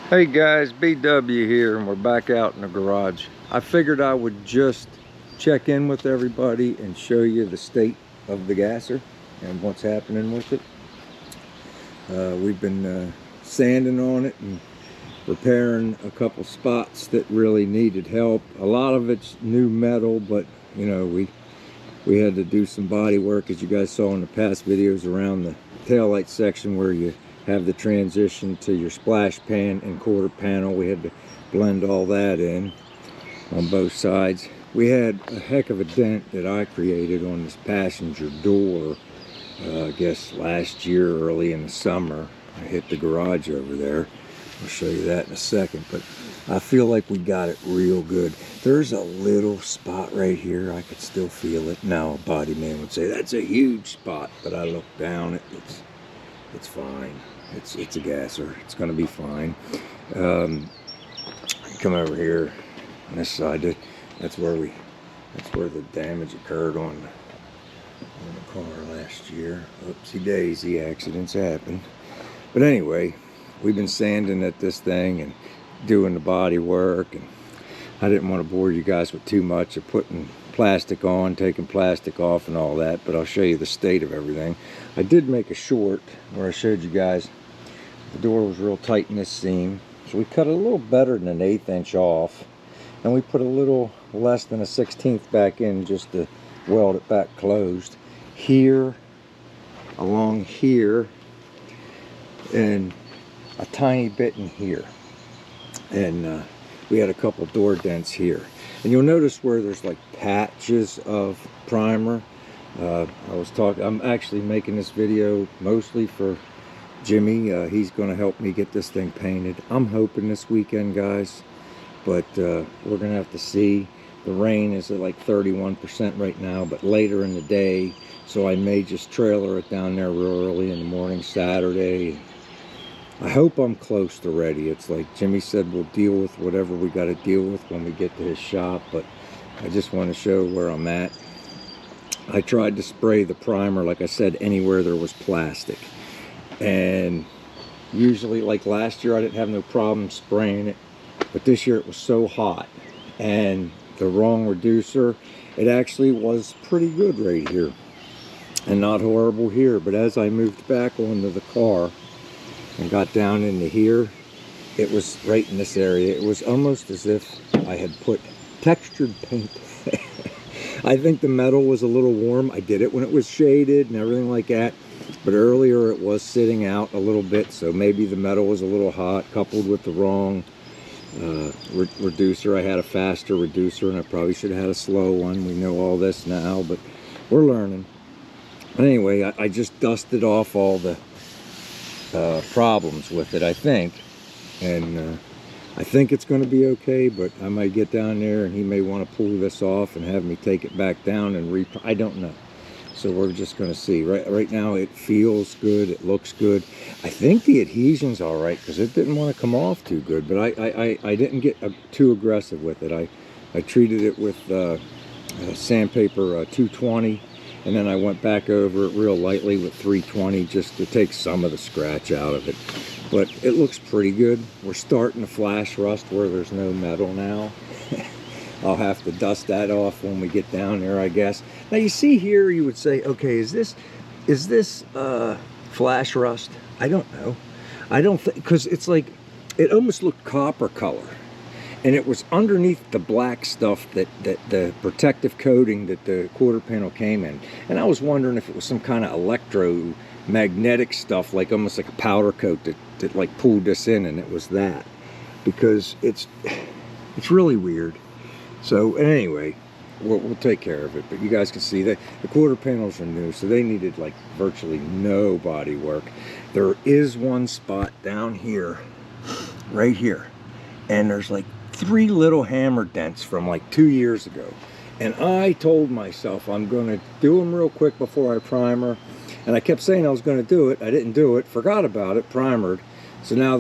Hey guys, BW here, and we're back out in the garage. I figured I would just check in with everybody and show you the state of the gasser and what's happening with it. We've been sanding on it and repairing a couple spots that really needed help. A lot of it's new metal, but you know, we had to do some body work, as you guys saw in the past videos, around the taillight section where you have the transition to your splash pan and quarter panel. We had to blend all that in on both sides. We had a heck of a dent that I created on this passenger door, I guess last year, early in the summer. I hit the garage over there. I'll show you that in a second, but I feel like we got it real good. There's a little spot right here. I could still feel it. Now a body man would say that's a huge spot, but I look down, it's fine. It's a gasser. It's going to be fine. Come over here on this side. That's where the damage occurred on the car last year. Oopsie daisy, accidents happen. But anyway, we've been sanding at this thing and doing the body work, and I didn't want to bore you guys with too much of putting plastic on, taking plastic off and all that, but I'll show you the state of everything. I did make a short where I showed you guys the door was real tight in this seam, so we cut a little better than an 1/8 inch off, and we put a little less than a 1/16 back in just to weld it back closed here, along here, and a tiny bit in here, and we had a couple door dents here. And you'll notice where there's like patches of primer. I'm actually making this video mostly for Jimmy. He's going to help me get this thing painted. I'm hoping this weekend, guys, but we're going to have to see. The rain is at like 31% right now, but later in the day, so I may just trailer it down there real early in the morning Saturday. I hope I'm close to ready. It's like Jimmy said, we'll deal with whatever we got to deal with when we get to his shop, but I just want to show where I'm at. I tried to spray the primer, like I said, anywhere there was plastic. And usually, like last year, I didn't have no problem spraying it, but this year it was so hot and the wrong reducer. It actually was pretty good right here and not horrible here, but as I moved back onto the car and got down into here, it was right in this area. It was almost as if I had put textured paint. I think the metal was a little warm. I did it when it was shaded and everything like that, but earlier it was sitting out a little bit, so maybe the metal was a little hot, coupled with the wrong reducer. I had a faster reducer and I probably should have had a slow one. We know all this now, but we're learning. But anyway, I just dusted off all the problems with it, I think, and I think it's going to be okay, but I might get down there and he may want to pull this off and have me take it back down and I don't know. So we're just going to see. Right now it feels good, it looks good. I think the adhesion's all right because it didn't want to come off too good, but I didn't get too aggressive with it. I treated it with sandpaper 220, and then I went back over it real lightly with 320 just to take some of the scratch out of it. But it looks pretty good. We're starting to flash rust where there's no metal now. I'll have to dust that off when we get down there, I guess. Now you see here, you would say, okay, is this flash rust? I don't know. I don't think, because it's like, it almost looked copper color. And it was underneath the black stuff that the protective coating that the quarter panel came in. And I was wondering if it was some kind of electromagnetic stuff, like almost like a powder coat that like pulled this in, and it was that. Because it's really weird. So anyway, we'll take care of it. But you guys can see that the quarter panels are new, so they needed like virtually no body work. There is one spot down here, right here, and there's like 3 little hammer dents from like 2 years ago. And I told myself I'm going to do them real quick before I primer. And I kept saying I was going to do it. I didn't do it, forgot about it, primered. So now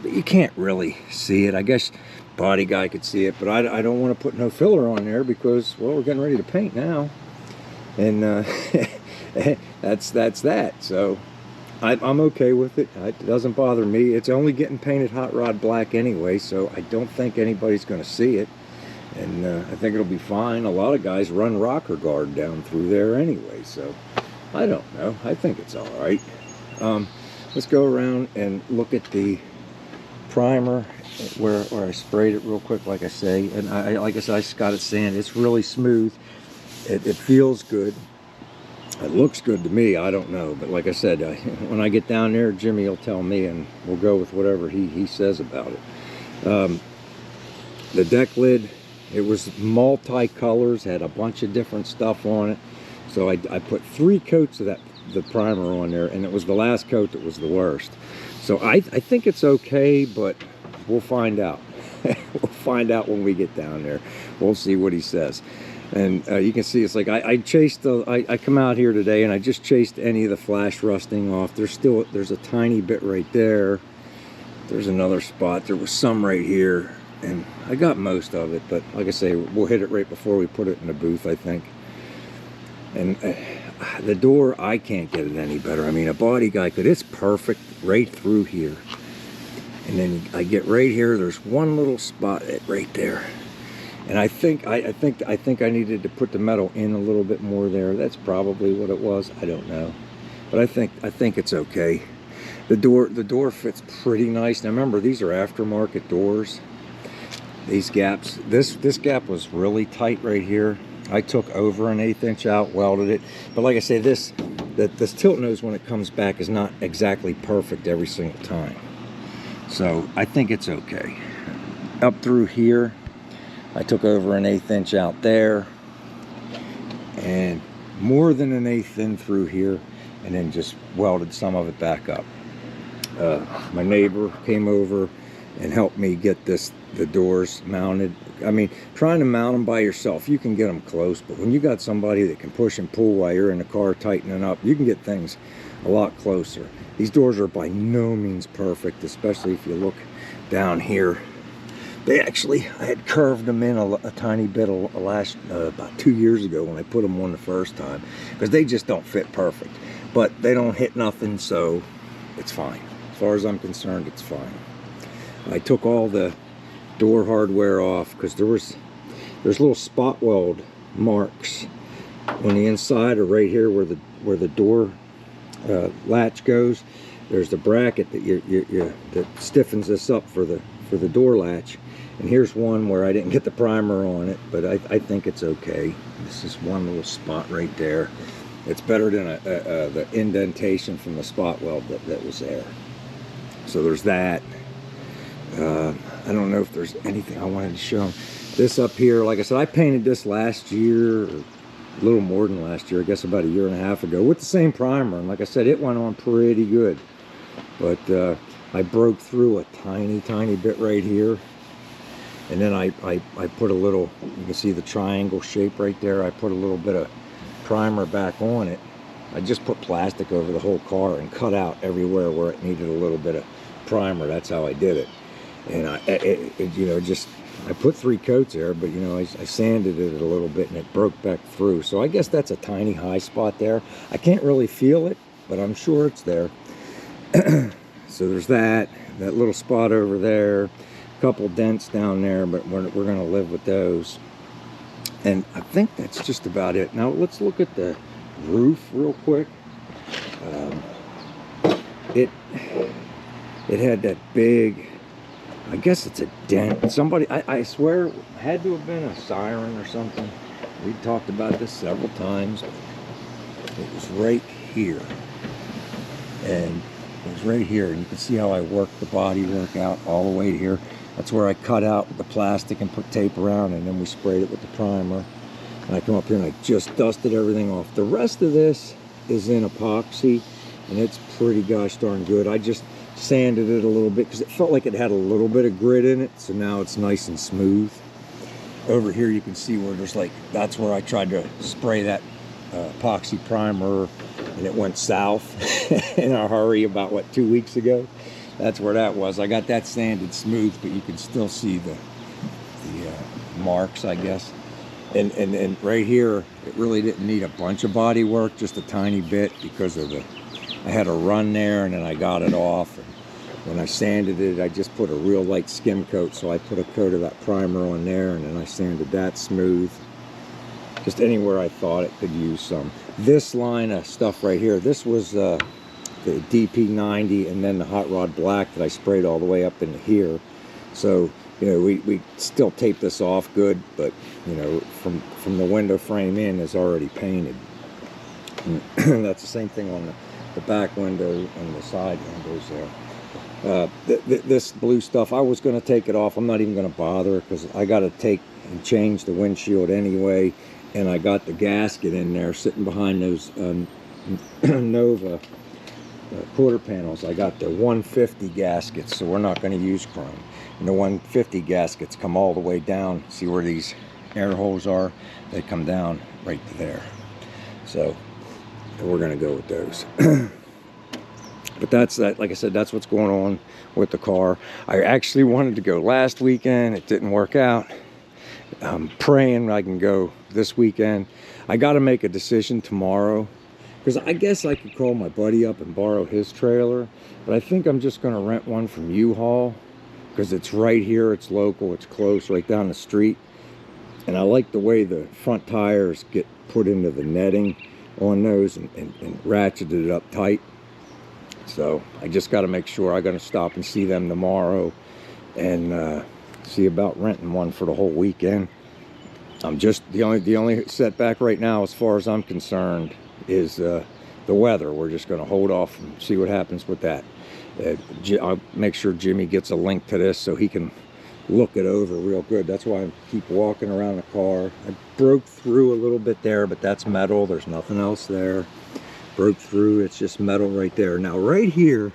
you can't really see it. I guess body guy could see it, but I don't want to put no filler on there because, well, we're getting ready to paint now. And that's that. So I'm okay with it. It doesn't bother me. It's only getting painted hot rod black anyway, so I don't think anybody's going to see it. And I think it'll be fine. A lot of guys run rocker guard down through there anyway, so I don't know. I think it's all right. Let's go around and look at the primer where I sprayed it real quick, like I say. And like I said, I just got it sanded. It's really smooth. It feels good. It looks good to me. I don't know, but like I said, when I get down there, Jimmy will tell me, and we'll go with whatever he says about it. The deck lid, it was multi-colors, had a bunch of different stuff on it. So I put 3 coats of the primer on there, and it was the last coat that was the worst. So I think it's okay, but we'll find out. We'll find out when we get down there. We'll see what he says. And you can see it's like I come out here today and I just chased any of the flash rusting off. There's a tiny bit right there. There's another spot. There was some right here, and I got most of it, but like I say, we'll hit it right before we put it in the booth, I think. And the door, I can't get it any better. I mean, a body guy could. It's perfect right through here. And then I get right here. There's one little spot right there. And I think I needed to put the metal in a little bit more there. That's probably what it was. I don't know, but I think it's okay. The door fits pretty nice. Now remember, these are aftermarket doors. These gaps, this gap was really tight right here. I took over an 1/8 inch out, welded it. But like I say, this tilt nose when it comes back is not exactly perfect every single time. So I think it's okay. Up through here, I took over an 1/8 inch out there, and more than an 1/8 in through here, and then just welded some of it back up. My neighbor came over and helped me get the doors mounted. I mean, trying to mount them by yourself, you can get them close, but when you got somebody that can push and pull while you're in the car tightening up, you can get things a lot closer. These doors are by no means perfect, especially if you look down here. I had curved them in a tiny bit about 2 years ago when I put them on the first time, because they just don't fit perfect. But they don't hit nothing, so it's fine. As far as I'm concerned, it's fine. I took all the door hardware off because there's little spot weld marks on the inside, or right here where the door latch goes. There's the bracket that stiffens this up for the door latch. And here's one where I didn't get the primer on it, but I think it's okay. This is one little spot right there. It's better than the indentation from the spot weld that was there. So there's that. I don't know if there's anything I wanted to show them. This up here, like I said, I painted this last year, or a little more than last year, I guess about 1.5 years ago, with the same primer. And like I said, it went on pretty good. But I broke through a tiny bit right here. And then I put a little, you can see the triangle shape right there. I put a little bit of primer back on it. I just put plastic over the whole car and cut out everywhere where it needed a little bit of primer. That's how I did it. And I put 3 coats there, but I sanded it a little bit and it broke back through. So I guess that's a tiny high spot there. I can't really feel it, but I'm sure it's there. So there's that little spot over there. Couple dents down there, but we're going to live with those. And I think that's just about it. Now let's look at the roof real quick. It had that big, I guess it's a dent. Somebody, I swear, it had to have been a siren or something. We talked about this several times. It was right here. And it was right here. And you can see how I worked the body work out all the way here. That's where I cut out the plastic and put tape around, and then we sprayed it with the primer. And I come up here and I just dusted everything off. The rest of this is in epoxy, and it's pretty gosh darn good. I just sanded it a little bit because it felt like it had a little bit of grit in it, so now it's nice and smooth. Over here you can see where there's that's where I tried to spray that epoxy primer, and it went south in a hurry about 2 weeks ago. That's where that was. I got that sanded smooth, but you can still see the marks, I guess. And right here, it really didn't need a bunch of body work, just a tiny bit because of the I had a run there, and then I got it off. And when I sanded it, I just put a real light skim coat, so I put a coat of that primer on there, and then I sanded that smooth. Just anywhere I thought it could use some. This line of stuff right here, this was the DP90 and then the Hot Rod Black that I sprayed all the way up into here. So, you know, we still tape this off good, but, you know, from the window frame in is already painted. And that's the same thing on the back window and the side windows there. This blue stuff, I was going to take it off. I'm not even going to bother because I got to take and change the windshield anyway. And I got the gasket in there sitting behind those Nova quarter panels. I got the 150 gaskets, so we're not going to use chrome. And the 150 gaskets come all the way down. See where these air holes are? They come down right to there. So we're going to go with those. But that's that. Like I said, that's what's going on with the car. I actually wanted to go last weekend. It didn't work out. I'm praying I can go this weekend. I got to make a decision tomorrow, because I guess I could call my buddy up and borrow his trailer, but I think I'm just going to rent one from U-Haul, because it's right here, it's local, it's close, right down the street. And I like the way the front tires get put into the netting on those and ratcheted up tight. So I just got to make sure. I'm going to stop and see them tomorrow and see about renting one for the whole weekend. I'm just the only setback right now, as far as I'm concerned, is the weather. We're just going to hold off and see what happens with that. I'll make sure Jimmy gets a link to this so he can look it over real good. That's why I keep walking around the car. I broke through a little bit there, but that's metal. There's nothing else there. Broke through. It's just metal right there. Now right here,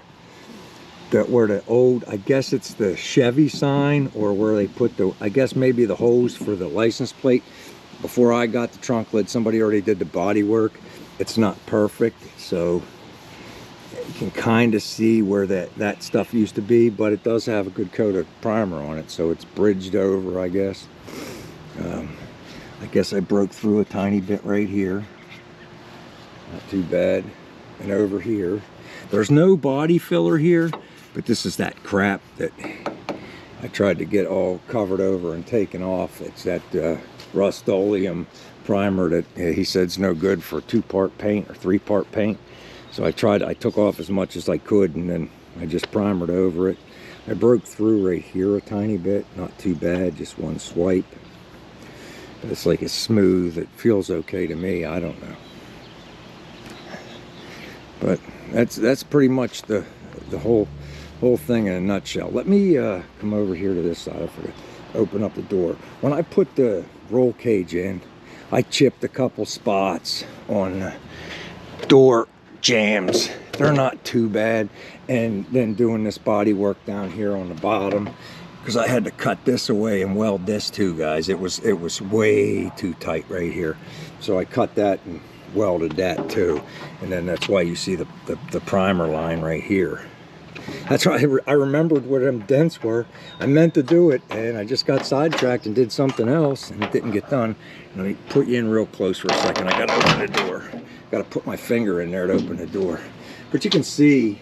where the old, I guess it's the Chevy sign, or where they put the, I guess maybe the hose for the license plate. Before I got the trunk lid, somebody already did the body work. It's not perfect, so you can kind of see where that stuff used to be, but it does have a good coat of primer on it, so it's bridged over, I guess. I guess I broke through a tiny bit right here. Not too bad. And over here, there's no body filler here, but this is that crap that I tried to get all covered over and taken off. It's that Rust-Oleum primer that he said is no good for 2-part paint or 3-part paint. So I took off as much as I could, and then I just primered over it. I broke through right here a tiny bit, not too bad, just one swipe. But it's like it's smooth. It feels okay to me. I don't know. But that's pretty much the whole thing in a nutshell. Let me come over here to this side. I forgot to open up the door. When I put the roll cage in, I chipped a couple spots on door jams. They're not too bad. And then doing this body work down here on the bottom, because I had to cut this away and weld this too, guys. It was way too tight right here. So I cut that and welded that too. And then that's why you see the primer line right here. That's why I remembered where them dents were. I meant to do it, and I just got sidetracked and did something else, and it didn't get done. Let me put you in real close for a second. I gotta open the door. Gotta put my finger in there to open the door. But you can see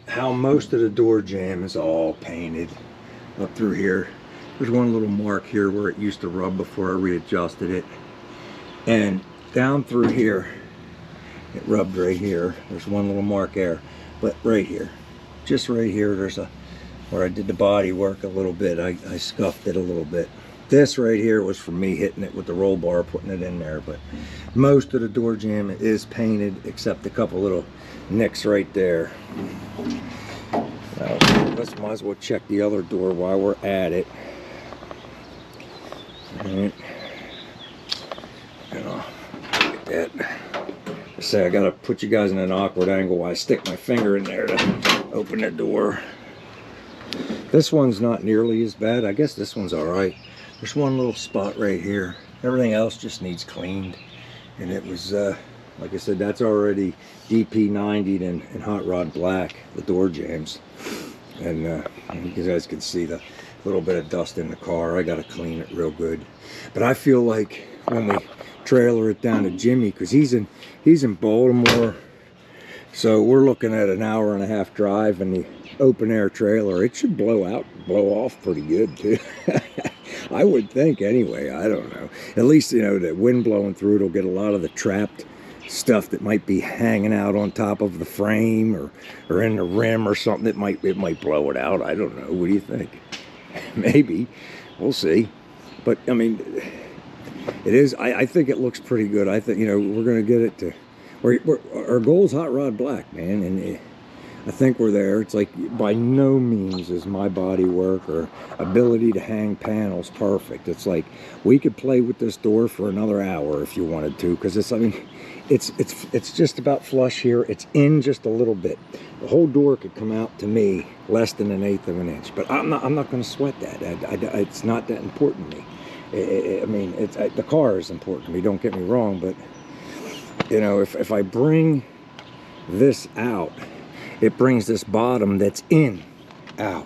how most of the door jamb is all painted up through here. There's one little mark here where it used to rub before I readjusted it. And down through here, it rubbed right here. There's one little mark there. But right here, just right here, there's where I did the body work a little bit. I scuffed it a little bit. This right here was from me hitting it with the roll bar, putting it in there. But most of the door jamb is painted, except a couple little nicks right there. Now, let's might as well check the other door while we're at it. All right. And I'll get that. I gotta put you guys in an awkward angle while I stick my finger in there to open the door. This one's not nearly as bad. I guess this one's all right. There's one little spot right here. Everything else just needs cleaned. And it was, like I said, that's already DP90'd and Hot Rod Black, the door jambs. And you guys can see the little bit of dust in the car. I gotta clean it real good. But I feel like when we trailer it down to Jimmy, because he's in Baltimore So we're looking at an 1.5-hour drive in the open air trailer. It should blow off pretty good too. I would think anyway. I don't know. At least, you know, the wind blowing through it'll get a lot of the trapped stuff that might be hanging out on top of the frame or in the rim or something. It might blow it out. I don't know. What do you think? Maybe. We'll see. But I mean, it is. I think it looks pretty good. I think, you know, we're going to get it to. Our goal is hot rod black, man, and I think we're there. It's like by no means is my body work or ability to hang panels perfect. It's like we could play with this door for another hour if you wanted to, because it's, I mean, it's just about flush here. It's in just a little bit. The whole door could come out to me less than 1/8 of an inch, but I'm not going to sweat that. It's not that important to me. I mean, the car is important to me. Don't get me wrong, but you know, if I bring this out, it brings this bottom that's in out,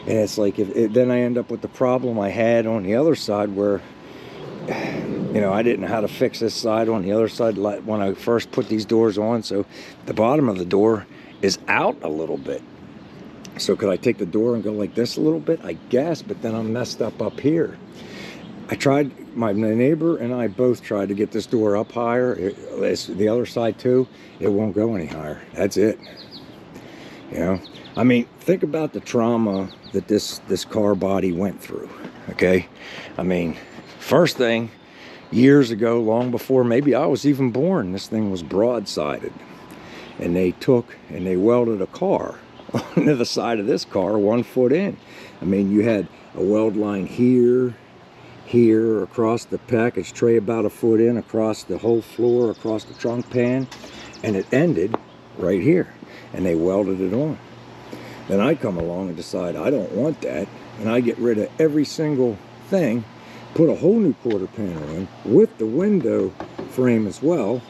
and it's like then I end up with the problem I had on the other side where, you know, I didn't know how to fix this side on the other side when I first put these doors on. So the bottom of the door is out a little bit. So could I take the door and go like this a little bit? I guess, but then I'm messed up here. I tried, my neighbor and I both tried to get this door up higher. The other side too, it won't go any higher. That's it. You know, I mean, think about the trauma that this car body went through, okay? I mean, first thing, years ago, long before maybe I was even born, this thing was broadsided. And they took and they welded a car onto the side of this car 1 foot in. I mean, you had a weld line here, across the package tray about 1 foot in, across the whole floor, across the trunk pan, and it ended right here, and they welded it on. Then I come along and decide I don't want that, and I get rid of every single thing, put a whole new quarter panel in with the window frame as well,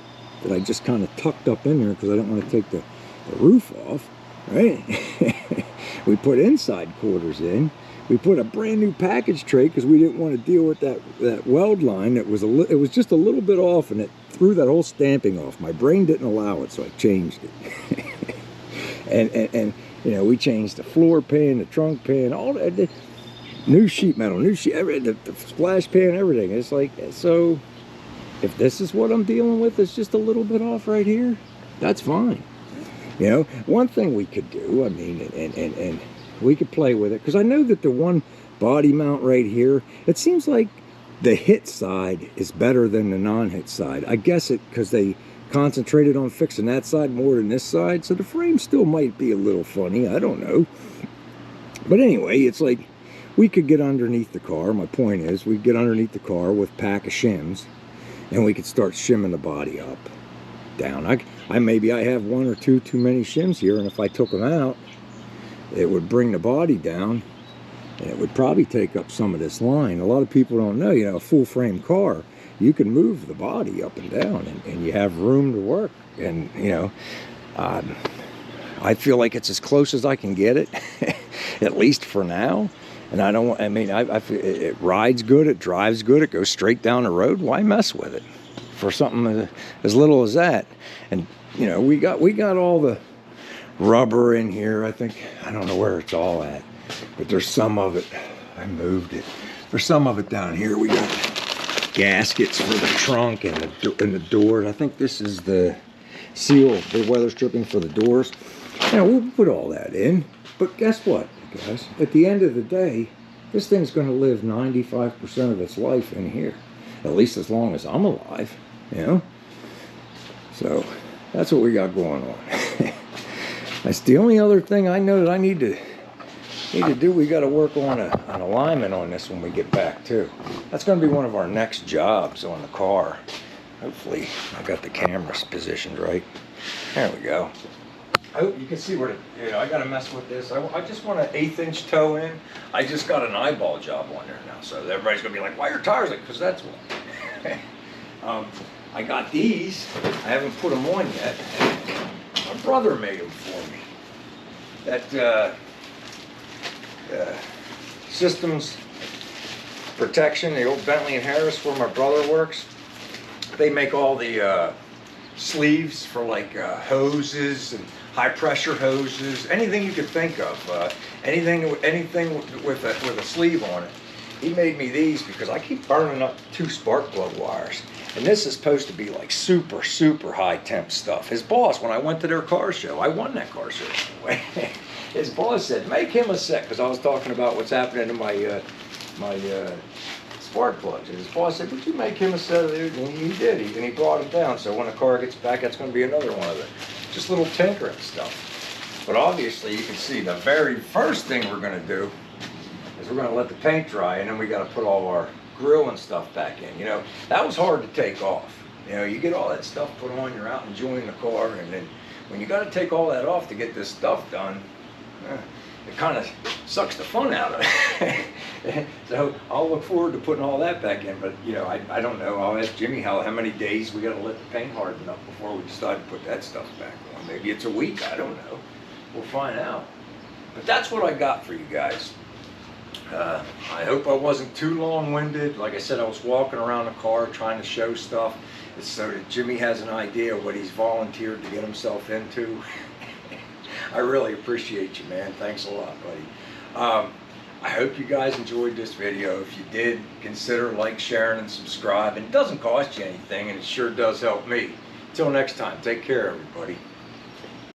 that I just kind of tucked up in there because I don't want to take the roof off, right? We put inside quarters in. We put a brand new package tray because we didn't want to deal with that weld line. It was just a little bit off, and it threw that whole stamping off. My brain didn't allow it, so I changed it. and you know, we changed the floor pan, the trunk pan, all that. The new sheet metal, the splash pan, everything. It's like, so if this is what I'm dealing with, it's just a little bit off right here, that's fine. You know, one thing we could do, I mean, and we could play with it, because I know that the one body mount right here, it seems like the hit side is better than the non-hit side. I guess it because they concentrated on fixing that side more than this side, so the frame still might be a little funny, I don't know. But anyway, it's like we could get underneath the car. My point is, we get underneath the car with a pack of shims, and we could start shimming the body up, down. Maybe I have 1 or 2 too many shims here, and if I took them out, it would bring the body down, and it would probably take up some of this line. A lot of people don't know, you know, a full frame car, you can move the body up and down, and you have room to work. And, you know, I feel like it's as close as I can get it, at least for now. And I don't, I mean, it rides good, it drives good, it goes straight down the road. Why mess with it for something as little as that? And, you know, we got all the rubber in here. I think, I don't know where it's all at, but there's some of it. I moved it. There's some of it down here. We got gaskets for the trunk and the door. I think this is the seal, the weather stripping for the doors. Now we'll put all that in, but guess what, guys? At the end of the day, this thing's going to live 95% of its life in here, at least as long as I'm alive, you know. So that's what we got going on. That's the only other thing I know that I need to do. We got to work on an alignment on this when we get back too. That's going to be one of our next jobs on the car. Hopefully I got the cameras positioned right. There we go. I hope you can see where you know, I got to mess with this. I just want an 1/8 inch toe in. I just got an eyeball job on there now, so everybody's gonna be like, "Why are your tires like?" Because that's what. I got these. I haven't put them on yet. My brother made them for me. That Systems Protection, the old Bentley and Harris, where my brother works. They make all the sleeves for like hoses and high pressure hoses, anything you could think of, anything with a sleeve on it. He made me these because I keep burning up 2 spark plug wires. And this is supposed to be like super, super high temp stuff. His boss, when I went to their car show, I won that car show anyway. His boss said, make him a set, because I was talking about what's happening to my spark plugs. And his boss said, would you make him a set of these? And he did, and he brought them down. So when the car gets back, that's going to be another one of the just little tinkering stuff. But obviously, you can see the very first thing we're going to do is we're going to let the paint dry, and then we got to put all our grill and stuff back in. You know, that was hard to take off. You know, you get all that stuff put on, you're out enjoying the car, and then when you got to take all that off to get this stuff done, it kind of sucks the fun out of it. So I'll look forward to putting all that back in, but you know, I don't know. I'll ask Jimmy how many days we got to let the paint harden up before we decide to put that stuff back on. Maybe it's a week, I don't know. We'll find out. But that's what I got for you guys. I hope I wasn't too long-winded. Like I said, I was walking around the car trying to show stuff. It's so that Jimmy has an idea of what he's volunteered to get himself into. I really appreciate you, man. Thanks a lot, buddy. I hope you guys enjoyed this video. If you did, consider like, sharing, and subscribing. It doesn't cost you anything, and it sure does help me. Until next time, take care, everybody.